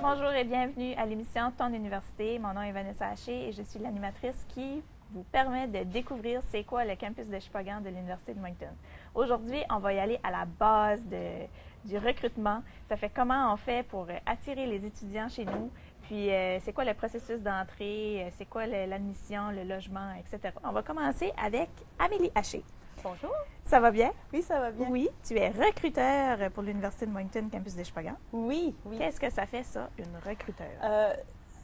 Bonjour et bienvenue à l'émission Ton Université. Mon nom est Vanessa Haché et je suis l'animatrice qui vous permet de découvrir c'est quoi le campus de Shippagan de l'Université de Moncton. Aujourd'hui, on va y aller à la base du recrutement. Ça fait comment on fait pour attirer les étudiants chez nous, puis c'est quoi le processus d'entrée, c'est quoi l'admission, le logement, etc. On va commencer avec Amélie Haché. Bonjour. Ça va bien? Oui, ça va bien. Oui, tu es recruteur pour l'Université de Moncton, campus de Shippagan. Oui. Qu'est-ce que ça fait, ça, une recruteur?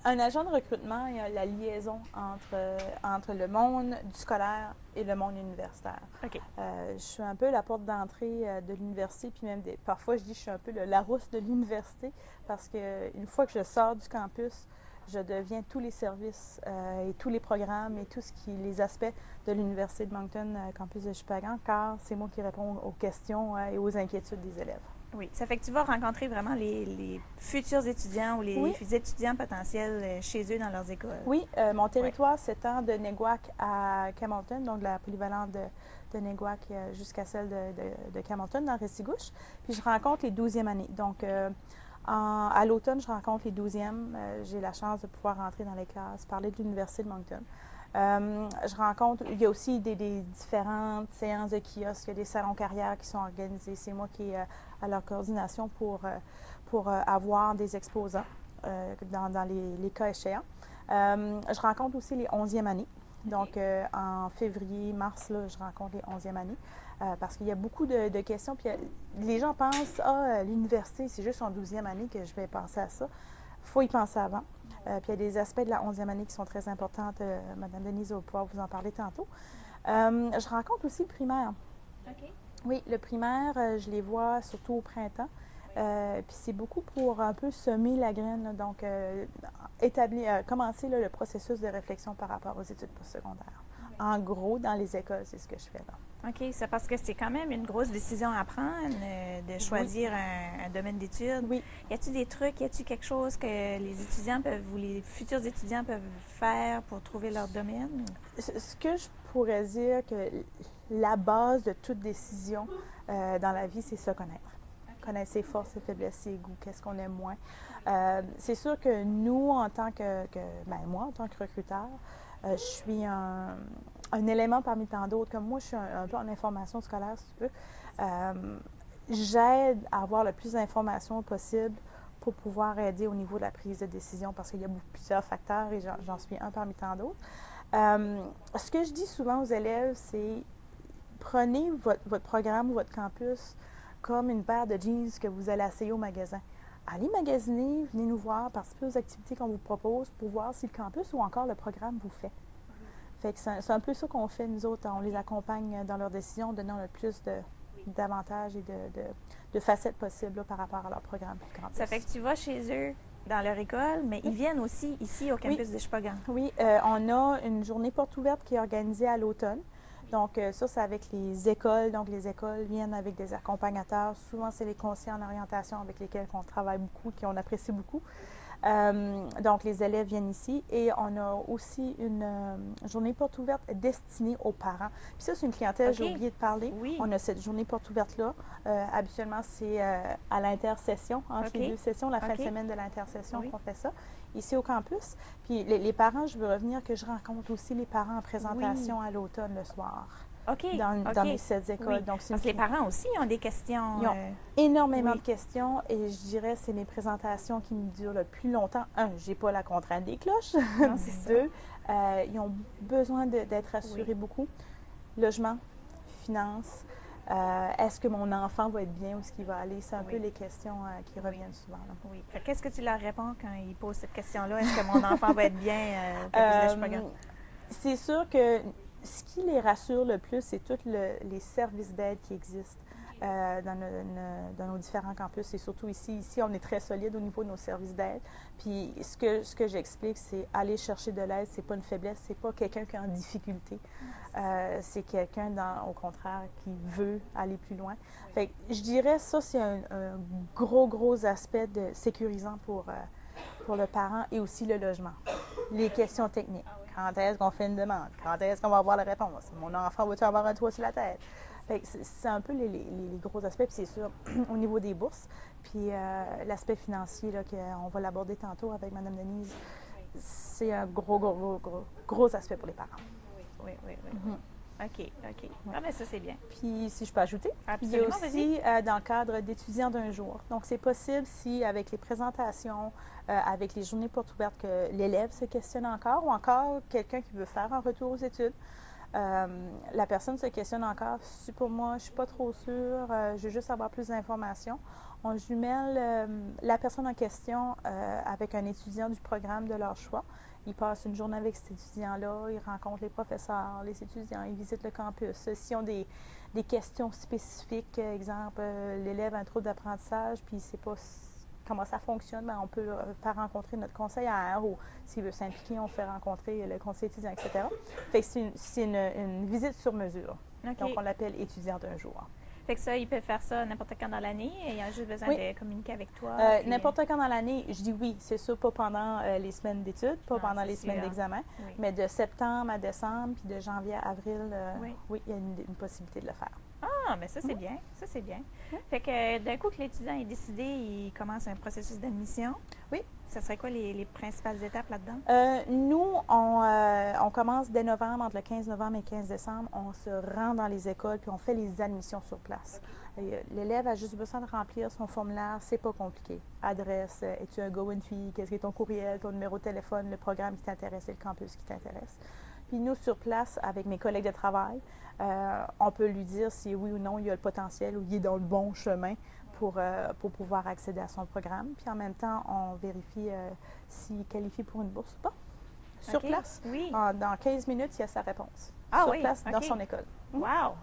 Un agent de recrutement, il y a la liaison entre le monde du scolaire et le monde universitaire. OK. Je suis un peu la porte d'entrée de l'université, puis même parfois je dis que je suis un peu le Larousse de l'université, parce qu'une fois que je sors du campus, je deviens tous les services et tous les programmes et les aspects de l'Université de Moncton, campus de Shippagan, car c'est moi qui réponds aux questions et aux inquiétudes des élèves. Oui, ça fait que tu vas rencontrer vraiment les futurs étudiants ou les étudiants potentiels chez eux dans leurs écoles. Oui, mon territoire s'étend de Neguac à Campbellton, donc de la polyvalente de Neguac jusqu'à celle de Campbellton dans Restigouche. Puis je rencontre les 12e années. Donc, à l'automne, je rencontre les 12e. J'ai la chance de pouvoir rentrer dans les classes, parler de l'Université de Moncton. Il y a aussi des différentes séances de kiosques, il y a des salons carrières qui sont organisés. C'est moi qui ai à leur coordination pour avoir des exposants dans les cas échéants. Je rencontre aussi les 11e années. Donc, en février, mars, là, je rencontre les 11e années parce qu'il y a beaucoup de questions. Puis, les gens pensent, l'université, c'est juste en 12e année que je vais penser à ça. Il faut y penser avant. Puis il y a des aspects de la 11e année qui sont très importants. Mme Denise va pouvoir vous en parler tantôt. Je rencontre aussi le primaire. OK. Oui, le primaire, je les vois surtout au printemps. Puis c'est beaucoup pour un peu semer la graine, là, donc commencer là, le processus de réflexion par rapport aux études postsecondaires. Okay. En gros, dans les écoles, c'est ce que je fais là. OK, c'est parce que c'est quand même une grosse décision à prendre de choisir un domaine d'études. Oui. Y a-t-il des trucs, y a-t-il quelque chose que les étudiants peuvent ou les futurs étudiants peuvent faire pour trouver leur domaine? Ce que je pourrais dire que la base de toute décision dans la vie, c'est se connaître. Connaître ses forces, ses faiblesses, ses goûts, qu'est-ce qu'on aime moins. C'est sûr que nous, moi, en tant que recruteur, je suis un élément parmi tant d'autres. Comme moi, je suis un peu en information scolaire, si tu veux. J'aide à avoir le plus d'informations possible pour pouvoir aider au niveau de la prise de décision parce qu'il y a plusieurs facteurs et j'en suis un parmi tant d'autres. Ce que je dis souvent aux élèves, c'est prenez votre programme ou votre campus comme une paire de jeans que vous allez essayer au magasin. Allez magasiner, venez nous voir, participer aux activités qu'on vous propose pour voir si le campus ou encore le programme vous fait. Fait que c'est un peu ça qu'on fait, nous autres. On les accompagne dans leurs décisions, donnant le plus d'avantages et de facettes possibles là, par rapport à leur programme. Ça fait que tu vas chez eux dans leur école, mais ils viennent aussi ici au campus de Shippagan. Oui, on a une journée porte ouverte qui est organisée à l'automne. Donc, ça, c'est avec les écoles. Donc, les écoles viennent avec des accompagnateurs. Souvent, c'est les conseillers en orientation avec lesquels on travaille beaucoup, qu'on apprécie beaucoup. Donc, les élèves viennent ici et on a aussi une journée porte ouverte destinée aux parents. Puis ça, c'est une clientèle, j'ai oublié de parler. Oui. On a cette journée porte ouverte-là. Habituellement, c'est à l'intersession, entre les deux sessions, la fin de semaine de l'intersession qu'on fait ça, ici au campus. Puis les parents, je veux revenir que je rencontre aussi les parents en présentation à l'automne le soir. Dans mes 16 écoles. Oui. Donc, parce que les parents aussi ont des questions. Ils ont énormément de questions et je dirais c'est mes présentations qui me durent le plus longtemps. Un, j'ai pas la contrainte des cloches. Non, c'est Deux, ils ont besoin d'être assurés beaucoup. Logement, finances, est-ce que mon enfant va être bien, où est-ce qu'il va aller? C'est un peu les questions qui reviennent souvent. Là. Oui. Qu'est-ce que tu leur réponds quand ils posent cette question-là? Est-ce que mon enfant va être bien au campus de Shippagan? C'est sûr que ce qui les rassure le plus, c'est tous les services d'aide qui existent dans nos différents campus et surtout ici. Ici, on est très solide au niveau de nos services d'aide. Puis ce que j'explique, c'est aller chercher de l'aide, c'est pas une faiblesse, c'est pas quelqu'un qui est en difficulté. C'est quelqu'un, au contraire, qui veut aller plus loin. Fait que je dirais ça, c'est un gros aspect sécurisant pour le parent et aussi le logement. Les questions techniques. Quand est-ce qu'on fait une demande? Quand est-ce qu'on va avoir la réponse? Mon enfant va-t-il avoir un toit sur la tête? C'est un peu les gros aspects, puis c'est sûr, au niveau des bourses, puis l'aspect financier, là, qu'on va l'aborder tantôt avec Mme Denise, c'est un gros aspect pour les parents. Oui. OK. Ah, mais ça, c'est bien. Puis, si je peux ajouter, absolument, il y a aussi dans le cadre d'étudiants d'un jour. Donc, c'est possible si, avec les présentations, avec les journées portes ouvertes, que l'élève se questionne encore, ou encore quelqu'un qui veut faire un retour aux études. La personne se questionne encore, si pour moi, je ne suis pas trop sûre, je veux juste avoir plus d'informations. On jumelle la personne en question avec un étudiant du programme de leur choix. Ils passent une journée avec cet étudiant-là, ils rencontrent les professeurs, les étudiants, ils visitent le campus. S'ils ont des questions spécifiques, exemple, l'élève a un trouble d'apprentissage, puis il ne sait pas comment ça fonctionne, bien, on peut faire rencontrer notre conseillère, ou s'il veut s'impliquer, on fait rencontrer le conseiller étudiant, etc. Fait que c'est une visite sur mesure. OK. Donc, on l'appelle étudiant d'un jour. Fait que ça, ils peuvent faire ça n'importe quand dans l'année et ils ont juste besoin de communiquer avec toi. N'importe quand dans l'année, je dis oui, c'est sûr, pas pendant les semaines d'études, pas pendant les semaines d'examen, mais de septembre à décembre, puis de janvier à avril, oui, il y a une possibilité de le faire. Ah, mais ça, c'est bien. Ça, c'est bien. Fait que d'un coup que l'étudiant est décidé, il commence un processus d'admission. Oui. Ça serait quoi les principales étapes là-dedans? Nous, on commence dès novembre, entre le 15 novembre et le 15 décembre. On se rend dans les écoles puis on fait les admissions sur place. L'élève a juste besoin de remplir son formulaire. C'est pas compliqué. Adresse, es-tu un go-and-fee? Qu'est-ce qui est ton courriel, ton numéro de téléphone, le programme qui t'intéresse et le campus qui t'intéresse. Puis nous, sur place, avec mes collègues de travail, on peut lui dire si oui ou non il y a le potentiel ou il est dans le bon chemin pour pouvoir accéder à son programme. Puis en même temps, on vérifie s'il qualifie pour une bourse ou pas. Sur place, dans 15 minutes, il y a sa réponse. Sur place, dans son école. Wow!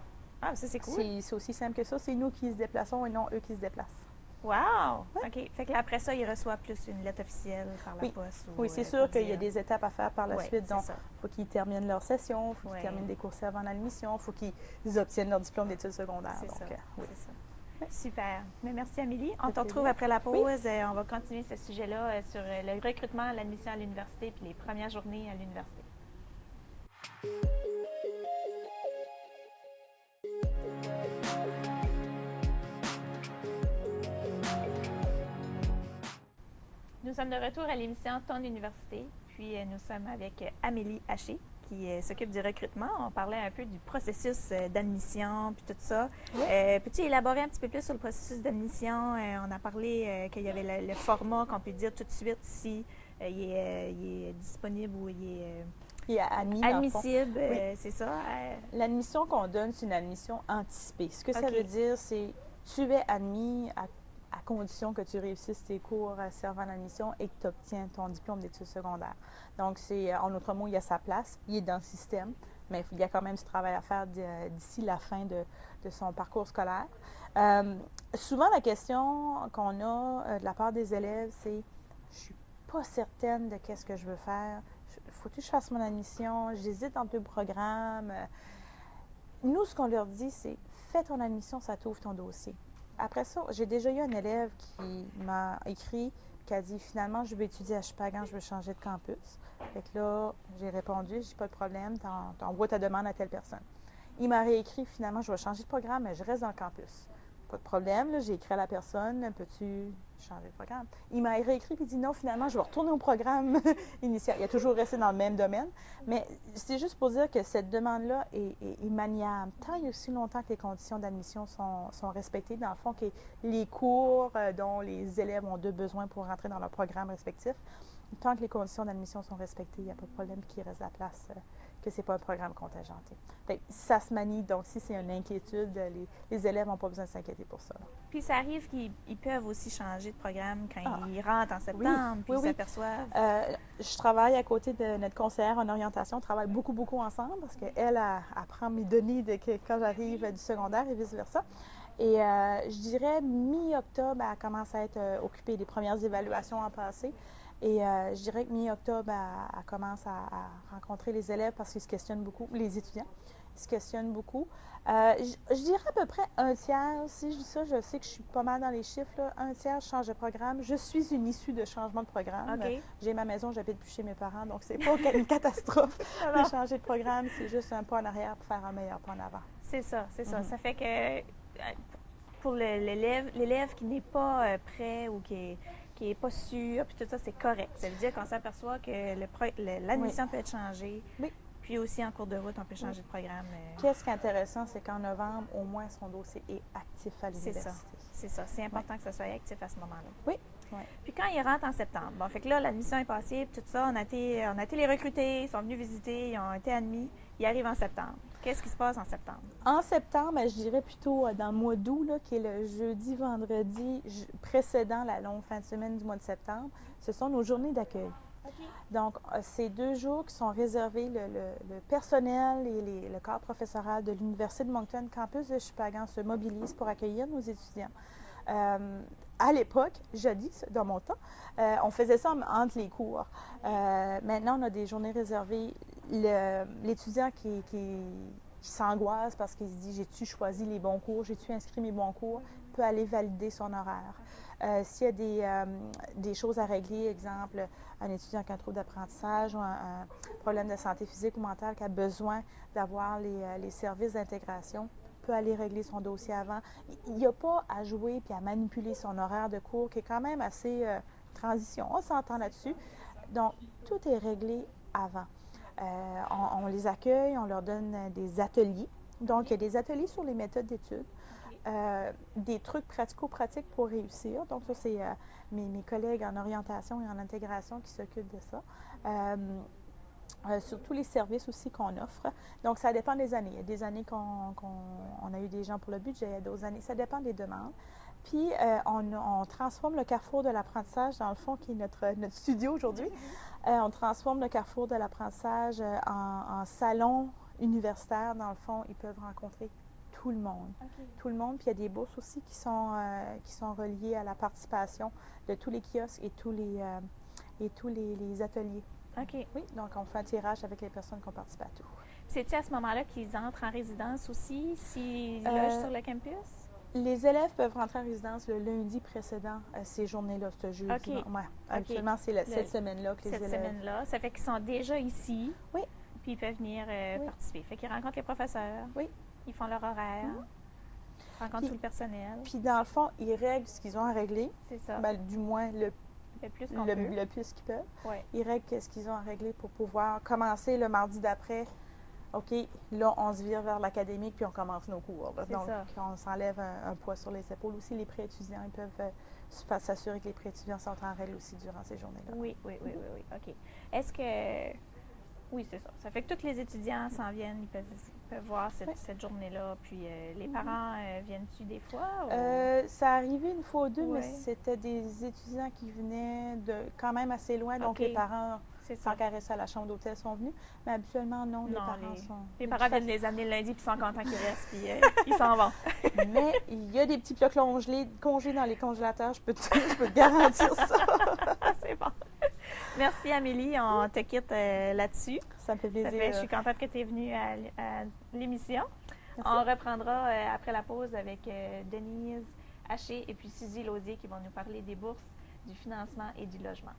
Ah, ça, c'est cool. C'est aussi simple que ça. C'est nous qui se déplaçons et non eux qui se déplacent. Wow! OK. Fait que là, après ça, il reçoit plus une lettre officielle par la poste. Oui, c'est sûr qu'il y a des étapes à faire par la suite. Donc, il faut qu'ils terminent leur session, il faut qu'ils terminent des cours avant l'admission, il faut qu'ils obtiennent leur diplôme d'études secondaires. C'est ça. Oui. C'est ça. Super. Mais merci, Amélie. On te retrouve après la pause. On va continuer ce sujet-là sur le recrutement, l'admission à l'université puis les premières journées à l'université. Nous sommes de retour à l'émission Ton Université, puis nous sommes avec Amélie Haché, qui s'occupe du recrutement. On parlait un peu du processus d'admission, puis tout ça. Oui. Peux-tu élaborer un petit peu plus sur le processus d'admission? On a parlé qu'il y avait le format qu'on peut dire tout de suite si il est disponible ou il est admissible, c'est ça? L'admission qu'on donne, c'est une admission anticipée. Ce que ça veut dire, c'est tu es admis à condition que tu réussisses tes cours servant l'admission et que tu obtiens ton diplôme d'études secondaires. Donc, c'est, en d'autres mots, il y a sa place, il est dans le système, mais il y a quand même du travail à faire d'ici la fin de son parcours scolaire. Souvent, la question qu'on a de la part des élèves, c'est « je ne suis pas certaine de qu'est-ce que je veux faire, faut-il que je fasse mon admission, j'hésite entre deux programmes. » Nous, ce qu'on leur dit, c'est « fais ton admission, ça t'ouvre ton dossier. » Après ça, j'ai déjà eu un élève qui m'a écrit, qui a dit « Finalement, je veux étudier à Chupagan, je veux changer de campus. » Fait que là, j'ai répondu « J'ai pas de problème, t'envoies ta demande à telle personne. » Il m'a réécrit « Finalement, je vais changer de programme, mais je reste dans le campus. » Pas de problème, là, j'ai écrit à la personne « Peux-tu changer de programme? » Il m'a réécrit et dit « Non, finalement, je vais retourner au programme initial. » Il a toujours resté dans le même domaine. Mais c'est juste pour dire que cette demande-là est maniable. Tant et aussi longtemps que les conditions d'admission sont respectées, dans le fond, que les cours dont les élèves ont de besoin pour rentrer dans leur programme respectif, tant que les conditions d'admission sont respectées, il n'y a pas de problème qu'il reste la place, que ce n'est pas un programme contingenté. Fait, ça se manie, donc si c'est une inquiétude, les élèves n'ont pas besoin de s'inquiéter pour ça. Puis ça arrive qu'ils peuvent aussi changer de programme quand ils rentrent en septembre, puis ils s'aperçoivent. Je travaille à côté de notre conseillère en orientation, on travaille beaucoup ensemble parce qu'elle apprend mes données quand j'arrive du secondaire et vice-versa. Et je dirais mi-octobre, elle commence à être occupée des premières évaluations en passé. Et je dirais que mi-octobre, elle commence à rencontrer les élèves parce qu'ils se questionnent beaucoup, les étudiants, ils se questionnent beaucoup. Je dirais à peu près un tiers, si je dis ça, je sais que je suis pas mal dans les chiffres, là, un tiers change de programme. Je suis une issue de changement de programme. J'ai ma maison, j'habite plus chez mes parents, donc c'est pas une catastrophe de changer de programme, c'est juste un pas en arrière pour faire un meilleur pas en avant. C'est ça, c'est ça. Ça fait que pour l'élève qui n'est pas prêt ou qui est pas sûr, puis tout ça, c'est correct. Ça veut dire qu'on s'aperçoit que l'admission peut être changée. Oui. Puis aussi, en cours de route, on peut changer de programme. Qu'est-ce qui est intéressant, c'est qu'en novembre, au moins, son dossier est actif à l'université. C'est ça. C'est important que ça soit actif à ce moment-là. Oui. Oui. Puis quand ils rentrent en septembre, bon, fait que là, l'admission est passée, puis tout ça, on a été les recruter, ils sont venus visiter, ils ont été admis. Ils arrivent en septembre. Qu'est-ce qui se passe en septembre? En septembre, je dirais plutôt dans le mois d'août, là, qui est le jeudi, vendredi précédent la longue fin de semaine du mois de septembre, ce sont nos journées d'accueil. Okay. Donc, ces 2 jours qui sont réservés, le personnel et le corps professoral de l'Université de Moncton, campus de Shippagan, se mobilisent pour accueillir nos étudiants. À l'époque, jadis, dans mon temps, on faisait ça entre les cours. Maintenant, on a des journées réservées. L'étudiant qui s'angoisse parce qu'il se dit « j'ai-tu choisi les bons cours, j'ai-tu inscrit mes bons cours », peut aller valider son horaire. S'il y a des choses à régler, exemple, un étudiant qui a un trouble d'apprentissage ou un problème de santé physique ou mentale qui a besoin d'avoir les services d'intégration, peut aller régler son dossier avant. Il n'y a pas à jouer puis à manipuler son horaire de cours qui est quand même assez transition. On s'entend là-dessus. Donc, tout est réglé avant. On les accueille, on leur donne des ateliers. Donc, il y a des ateliers sur les méthodes d'études, des trucs pratico-pratiques pour réussir. Donc, ça, c'est mes collègues en orientation et en intégration qui s'occupent de ça. Sur tous les services aussi qu'on offre. Donc, ça dépend des années. Il y a des années qu'on a eu des gens pour le budget, il y a d'autres années. Ça dépend des demandes. Puis, on transforme le carrefour de l'apprentissage, dans le fond, qui est notre studio aujourd'hui. On transforme le carrefour de l'apprentissage en salon universitaire. Dans le fond, ils peuvent rencontrer tout le monde. Okay. Tout le monde. Puis, il y a des bourses aussi qui sont reliées à la participation de tous les kiosques et tous les ateliers. OK. Oui, donc on fait un tirage avec les personnes qui ont participé à tout. C'est-tu à ce moment-là qu'ils entrent en résidence aussi, s'ils logent sur le campus? Les élèves peuvent rentrer en résidence le lundi précédent ces journées-là, ce jeudi. OK. Ouais, absolument, c'est cette semaine-là que les élèves... Cette semaine-là, ça fait qu'ils sont déjà ici. Oui. Puis ils peuvent venir participer. Fait qu'ils rencontrent les professeurs. Oui. Ils font leur horaire. Rencontrent tout le personnel. Puis dans le fond, ils règlent ce qu'ils ont à régler. C'est ça. Ben, du moins, le plus qu'ils peuvent. Ouais. Ils règlent ce qu'ils ont à régler pour pouvoir commencer le mardi d'après. OK, là, on se vire vers l'académique puis on commence nos cours. Donc, on s'enlève un poids sur les épaules. Aussi, les prêts étudiants, ils peuvent s'assurer que les prêts étudiants sont en règle aussi durant ces journées-là. Oui. OK. Est-ce que... Oui, c'est ça. Ça fait que tous les étudiants s'en viennent, ils peuvent voir cette journée-là. Puis les parents viennent-tu des fois? Ou... ça arrivait une fois ou deux, mais c'était des étudiants qui venaient de quand même assez loin. Donc les parents, sans caresser à la chambre d'hôtel, sont venus. Mais habituellement, non, les parents sont... Les parents viennent les amener le lundi puis sont contents qu'ils restent puis ils s'en vont. Mais il y a des petits plats congelés dans les congélateurs, je peux te garantir ça. C'est bon. Merci Amélie, on te quitte là-dessus. Ça me fait plaisir. Je suis contente que tu es venue à l'émission. Merci. On reprendra après la pause avec Denise Haché et puis Suzy Laudier qui vont nous parler des bourses, du financement et du logement.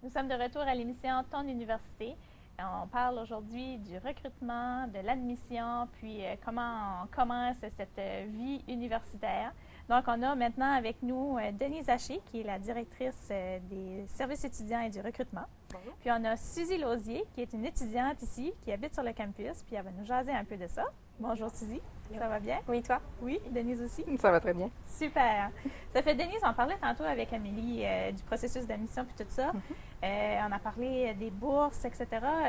Nous sommes de retour à l'émission Ton Université. On parle aujourd'hui du recrutement, de l'admission, puis comment on commence cette vie universitaire. Donc, on a maintenant avec nous Denise Haché, qui est la directrice des services étudiants et du recrutement. Bonjour. Puis, on a Suzy Laudier, qui est une étudiante ici, qui habite sur le campus, puis elle va nous jaser un peu de ça. Bonjour Suzy, ça va bien? Oui, toi? Oui, Denise aussi? Ça va très bien. Super. Ça fait, Denise, on parlait tantôt avec Amélie du processus d'admission puis tout ça. On a parlé des bourses, etc.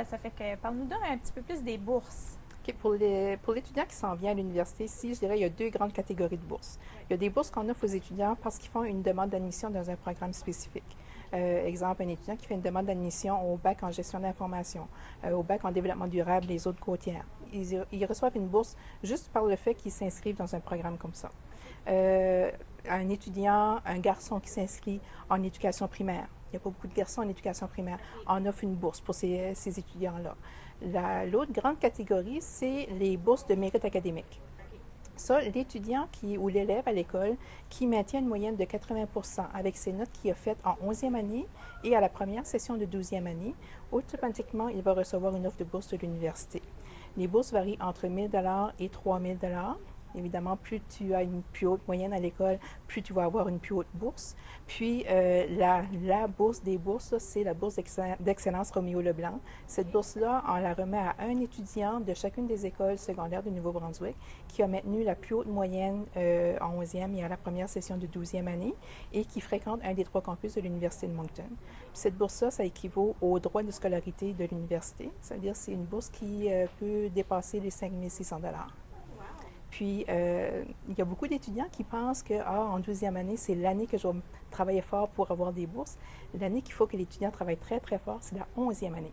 Ça fait que, parle-nous donc un petit peu plus des bourses. OK. Pour l'étudiant qui s'en vient à l'université, ici, je dirais qu'il y a 2 grandes catégories de bourses. Il y a des bourses qu'on offre aux étudiants parce qu'ils font une demande d'admission dans un programme spécifique. Exemple, un étudiant qui fait une demande d'admission au bac en gestion d'information, au bac en développement durable des eaux côtières. Ils reçoivent une bourse juste par le fait qu'ils s'inscrivent dans un programme comme ça. Un étudiant, un garçon qui s'inscrit en éducation primaire, il n'y a pas beaucoup de garçons en éducation primaire, on offre une bourse pour ces étudiants-là. L'autre grande catégorie, c'est les bourses de mérite académique. Ça, l'étudiant ou l'élève à l'école qui maintient une moyenne de 80 avec ses notes qu'il a faites en 11e année et à la première session de 12e année, automatiquement, il va recevoir une offre de bourse de l'université. Les bourses varient entre 1 000 et 3 000 Évidemment, plus tu as une plus haute moyenne à l'école, plus tu vas avoir une plus haute bourse. Puis, la bourse des bourses, c'est la bourse d'excellence Roméo Leblanc. Cette bourse-là, on la remet à un étudiant de chacune des écoles secondaires du Nouveau-Brunswick qui a maintenu la plus haute moyenne en 11e et à la première session de 12e année et qui fréquente un des 3 campus de l'Université de Moncton. Puis cette bourse-là, ça équivaut au droit de scolarité de l'université. Ça veut dire que c'est une bourse qui peut dépasser les 5 600 $. Puis, il y a beaucoup d'étudiants qui pensent qu'en 12e année, c'est l'année que je vais travailler fort pour avoir des bourses. L'année qu'il faut que l'étudiant travaille très, très fort, c'est la 11e année.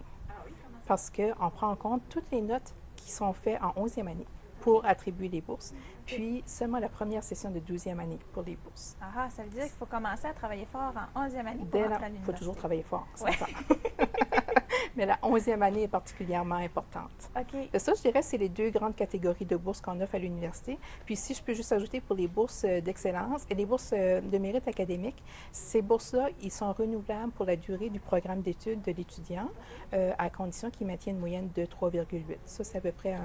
Parce qu'on prend en compte toutes les notes qui sont faites en 11e année pour attribuer les bourses. Puis, seulement la première session de 12e année pour les bourses. Ah, ça veut dire qu'il faut commencer à travailler fort en 11e année pour Dès entrer à il l'université. faut toujours travailler fort, on Ouais. s'entend. Mais la 11e année est particulièrement importante. OK. Ça, je dirais, c'est les 2 grandes catégories de bourses qu'on offre à l'université. Puis si je peux juste ajouter pour les bourses d'excellence et les bourses de mérite académique, ces bourses-là, ils sont renouvelables pour la durée du programme d'études de l'étudiant, à condition qu'il maintienne une moyenne de 3,8. Ça, c'est à peu près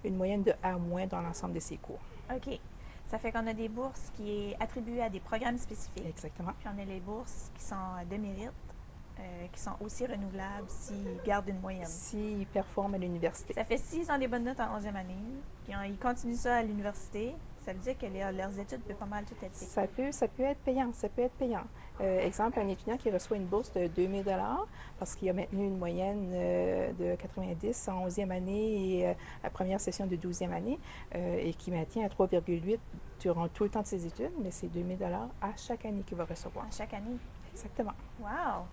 une moyenne de A- dans l'ensemble de ses cours. OK. Ça fait qu'on a des bourses qui est attribuées à des programmes spécifiques. Exactement. Puis on a les bourses qui sont de mérite, qui sont aussi renouvelables s'ils gardent une moyenne. S'ils performent à l'université. Ça fait s'ils ont des bonnes notes en 11e année, puis ils continuent ça à l'université, ça veut dire que leurs études peuvent pas mal tout être payées. Ça peut être payant, ça peut être payant. Exemple, un étudiant qui reçoit une bourse de 2 000 parce qu'il a maintenu une moyenne de 90 en 11e année et la première session de 12e année et qui maintient à 3,8 durant tout le temps de ses études, mais c'est 2 000 à chaque année qu'il va recevoir. À chaque année. Exactement. Wow!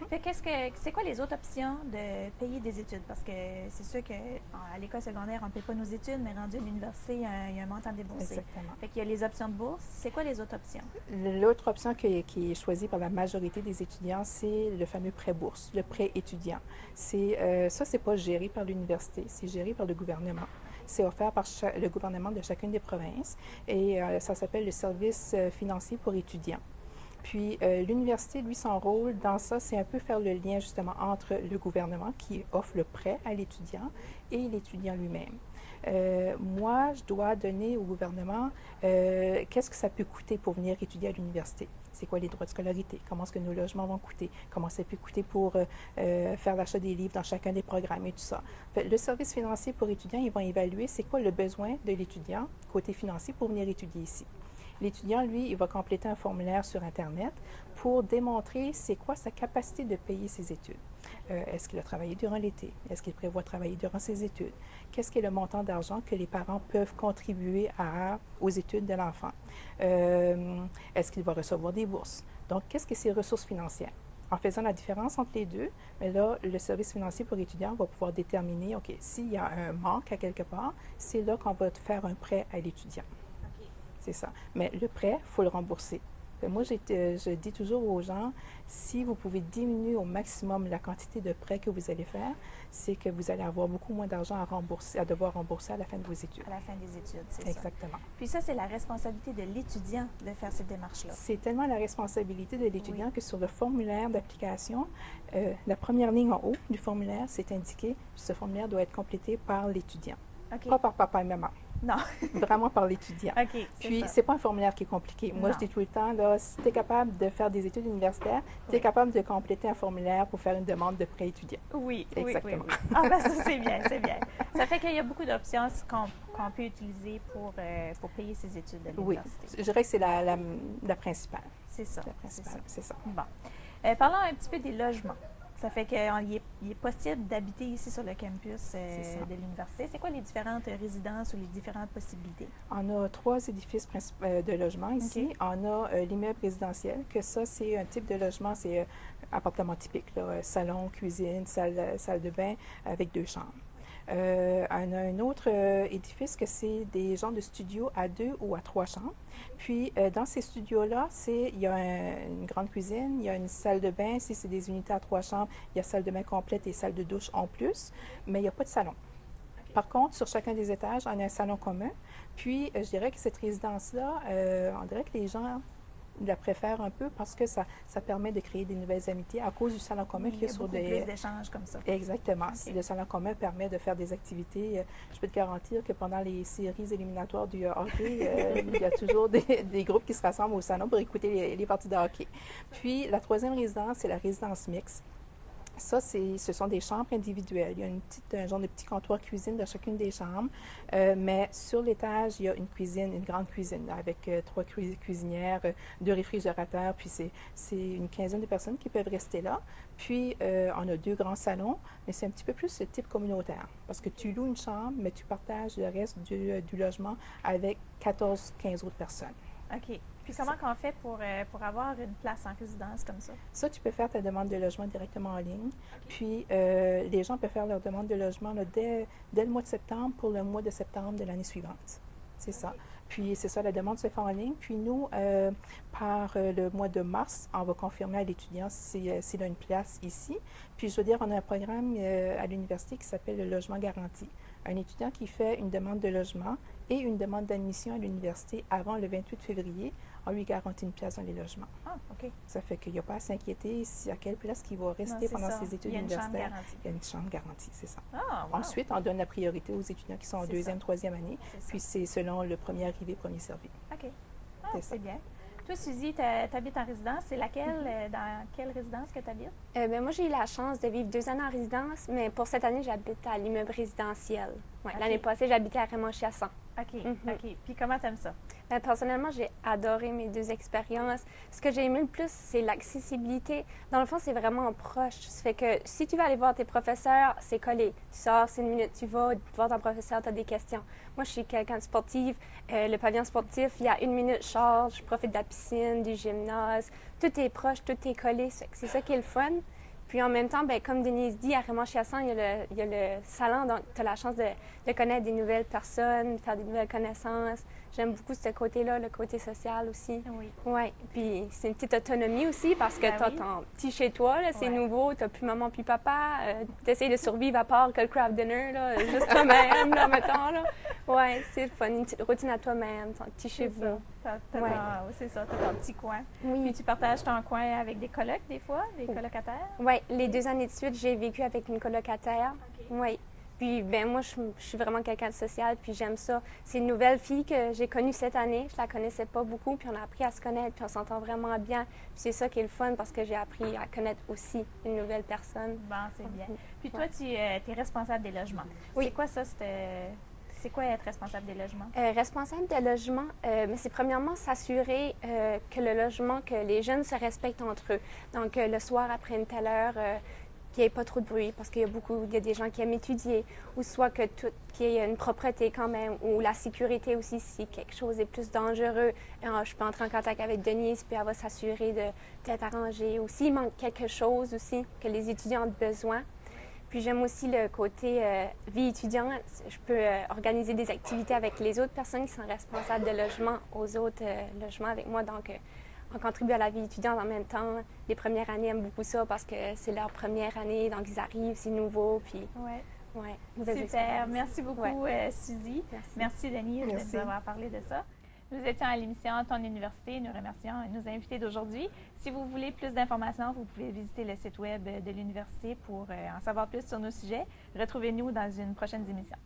Fait c'est quoi les autres options de payer des études? Parce que c'est sûr qu'à l'école secondaire, on ne paye pas nos études, mais rendu à l'université, il y a un montant déboursé. Exactement. Fait qu'il y a les options de bourse. C'est quoi les autres options? L'autre option qui est choisie par la majorité des étudiants, c'est le fameux prêt bourse, le prêt étudiant. Ça, c'est pas géré par l'université, c'est géré par le gouvernement. C'est offert par le gouvernement de chacune des provinces et ça s'appelle le service financier pour étudiants. Puis, l'université, lui, son rôle dans ça, c'est un peu faire le lien justement entre le gouvernement qui offre le prêt à l'étudiant et l'étudiant lui-même. Moi, je dois donner au gouvernement qu'est-ce que ça peut coûter pour venir étudier à l'université. C'est quoi les droits de scolarité? Comment est-ce que nos logements vont coûter? Comment ça peut coûter pour faire l'achat des livres dans chacun des programmes et tout ça? Fait, le service financier pour étudiants, ils vont évaluer c'est quoi le besoin de l'étudiant côté financier pour venir étudier ici. L'étudiant, lui, il va compléter un formulaire sur Internet pour démontrer c'est quoi sa capacité de payer ses études. Est-ce qu'il a travaillé durant l'été? Est-ce qu'il prévoit travailler durant ses études? Qu'est-ce qui est le montant d'argent que les parents peuvent contribuer aux études de l'enfant? Est-ce qu'il va recevoir des bourses? Donc, qu'est-ce que ses ressources financières? En faisant la différence entre les deux, mais là, le service financier pour étudiants va pouvoir déterminer, OK, s'il y a un manque à quelque part, c'est là qu'on va faire un prêt à l'étudiant. C'est ça. Mais le prêt, il faut le rembourser. Moi, je dis toujours aux gens, si vous pouvez diminuer au maximum la quantité de prêts que vous allez faire, c'est que vous allez avoir beaucoup moins d'argent à devoir rembourser à la fin de vos études. À la fin des études, c'est ça. Exactement. Puis ça, c'est la responsabilité de l'étudiant de faire cette démarche-là. C'est tellement la responsabilité de l'étudiant que sur le formulaire d'application, la première ligne en haut du formulaire, c'est indiqué, ce formulaire doit être complété par l'étudiant, pas par papa et maman. Non. Vraiment par l'étudiant. OK. Puis, c'est pas un formulaire qui est compliqué. Moi, Non. je dis tout le temps, là, si tu es capable de faire des études universitaires, tu es capable de compléter un formulaire pour faire une demande de prêt étudiant. Oui, Exactement. oui. Ah, ben ça, c'est bien, c'est bien. Ça fait qu'il y a beaucoup d'options qu'on peut utiliser pour payer ses études à Oui, l'université. je dirais que c'est la principale. C'est ça. La principale, c'est ça. Bon. Parlons un petit peu des logements. Ça fait qu'il est possible d'habiter ici sur le campus de l'université. C'est quoi les différentes résidences ou les différentes possibilités? On a 3 édifices de logement ici. Okay. On a l'immeuble résidentiel, que ça, c'est un type de logement, c'est appartement typique, là, salon, cuisine, salle de bain avec 2 chambres. On a un autre édifice que c'est des genres de studios à 2 ou à 3 chambres. Puis, dans ces studios-là, il y a une grande cuisine, il y a une salle de bain. Si c'est des unités à 3 chambres, il y a salle de bain complète et salle de douche en plus, mais il n'y a pas de salon. Par contre, sur chacun des étages, on a un salon commun. Puis, je dirais que cette résidence-là, on dirait que les gens la préfèrent un peu parce que ça permet de créer des nouvelles amitiés à cause du salon commun qui est sur des... Il y a beaucoup plus d'échanges comme ça. Exactement. Okay. Le salon commun permet de faire des activités. Je peux te garantir que pendant les séries éliminatoires du hockey, il y a toujours des groupes qui se rassemblent au salon pour écouter les parties de hockey. Puis, la troisième résidence, c'est la résidence mixte. Ça, ce sont des chambres individuelles. Il y a un genre de petit comptoir cuisine dans chacune des chambres, mais sur l'étage, il y a une cuisine, une grande cuisine avec 3 cuisinières, 2 réfrigérateurs, puis c'est une quinzaine de personnes qui peuvent rester là. Puis, on a 2 grands salons, mais c'est un petit peu plus ce type communautaire, parce que tu loues une chambre, mais tu partages le reste du logement avec 14-15 autres personnes. OK. Puis comment on fait pour avoir une place en résidence comme ça? Ça, tu peux faire ta demande de logement directement en ligne. Okay. Puis, les gens peuvent faire leur demande de logement là, dès le mois de septembre pour le mois de septembre de l'année suivante. C'est ça. Puis, c'est ça, la demande se fait en ligne. Puis, nous, par le mois de mars, on va confirmer à l'étudiant s'il a une place ici. Puis, je veux dire, on a un programme à l'université qui s'appelle le logement garanti. Un étudiant qui fait une demande de logement et une demande d'admission à l'université avant le 28 février, on lui garantit une place dans les logements. Ah, OK. Ça fait qu'il n'y a pas à s'inquiéter à quelle place il va rester pendant ses études universitaires. Il y a une chambre garantie, c'est ça. Ah, wow. Ensuite, on donne la priorité aux étudiants qui sont en deuxième, troisième année. Puis c'est selon le premier arrivé, premier servi. OK. Ah, c'est bien. Toi, Suzy, tu habites en résidence. C'est laquelle, dans quelle résidence que tu habites? Moi, j'ai eu la chance de vivre 2 années en résidence, mais pour cette année, j'habite à l'immeuble résidentiel. Ouais, okay. L'année passée, j'habitais à Raymond-Chasson. OK, OK. Puis comment tu aimes ça? Personnellement, j'ai adoré mes 2 expériences. Ce que j'ai aimé le plus, c'est l'accessibilité. Dans le fond, c'est vraiment proche. Ça fait que si tu vas aller voir tes professeurs, c'est collé. Tu sors, c'est une minute, tu vas voir ton professeur, tu as des questions. Moi, je suis quelqu'un de sportive. Le pavillon sportif, il y a 1 minute, je sors, je profite de la piscine, du gymnase. Tout est proche, tout est collé. C'est ça qui est le fun. Puis en même temps, bien, comme Denise dit, à Raymond-Chasson, il y a le salon, donc tu as la chance de connaître des nouvelles personnes, de faire des nouvelles connaissances. J'aime beaucoup ce côté-là, le côté social aussi. Oui. Oui. Puis c'est une petite autonomie aussi parce que tu as ton petit chez toi, c'est nouveau, tu n'as plus maman puis papa. Tu essaies de survivre à part que le craft dinner, là, juste toi-même, là, mettons. Là. Oui, c'est le fun, une petite routine à toi-même, ton petit chez vous. C'est ça, tu as ton petit coin. Oui. Puis tu partages ton coin avec des colocs, des fois, des colocataires? Oui, les 2 années de suite, j'ai vécu avec une colocataire. Okay. Oui. Puis, ben moi, je suis vraiment quelqu'un de social, puis j'aime ça. C'est une nouvelle fille que j'ai connue cette année. Je la connaissais pas beaucoup, puis on a appris à se connaître, puis on s'entend vraiment bien. Puis c'est ça qui est le fun, parce que j'ai appris à connaître aussi une nouvelle personne. Bon, c'est bien. Puis toi, tu es responsable des logements. Oui. C'est quoi ça? C'est quoi être responsable des logements? Responsable des logements, mais c'est premièrement s'assurer que le logement, que les jeunes se respectent entre eux. Donc, le soir, après une telle heure, qu'il n'y ait pas trop de bruit, parce qu'il y a des gens qui aiment étudier, ou soit qu'il y ait une propreté quand même, ou la sécurité aussi, si quelque chose est plus dangereux. Je peux entrer en contact avec Denise, puis elle va s'assurer de peut-être arranger. Ou s'il manque quelque chose aussi, que les étudiants ont besoin. Puis j'aime aussi le côté vie étudiante. Je peux organiser des activités avec les autres personnes qui sont responsables de logement aux autres logements avec moi. Donc, on contribue à la vie étudiante en même temps. Les premières années aiment beaucoup ça parce que c'est leur première année, donc ils arrivent, c'est nouveau. Puis, super. Merci beaucoup, Suzy. Merci, Denise, de nous avoir parlé de ça. Nous étions à l'émission Ton Université. Nous remercions nos invités d'aujourd'hui. Si vous voulez plus d'informations, vous pouvez visiter le site web de l'université pour en savoir plus sur nos sujets. Retrouvez-nous dans une prochaine émission.